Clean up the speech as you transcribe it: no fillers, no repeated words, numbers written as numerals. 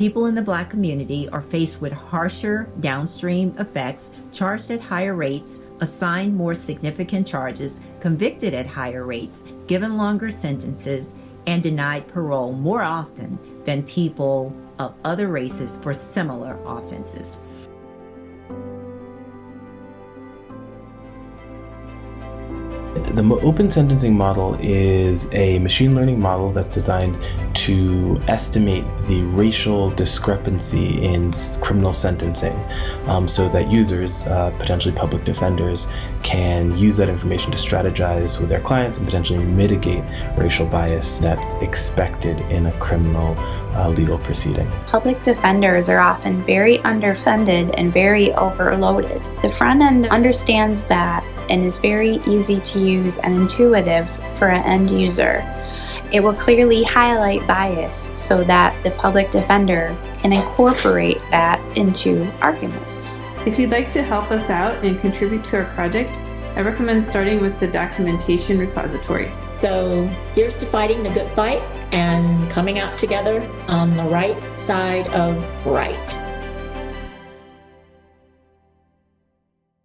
People in the Black community are faced with harsher downstream effects, charged at higher rates, assigned more significant charges, convicted at higher rates, given longer sentences, and denied parole more often than people of other races for similar offenses. The open sentencing model is a machine learning model that's designed to estimate the racial discrepancy in criminal sentencing, so that users, potentially public defenders, can use that information to strategize with their clients and potentially mitigate racial bias that's expected in a criminal legal proceeding. Public defenders are often very underfunded and very overloaded. The front end understands that and is very easy to use and intuitive for an end user. It will clearly highlight bias so that the public defender can incorporate that into arguments. If you'd like to help us out and contribute to our project, I recommend starting with the documentation repository. So here's to fighting the good fight and coming out together on the right side of right.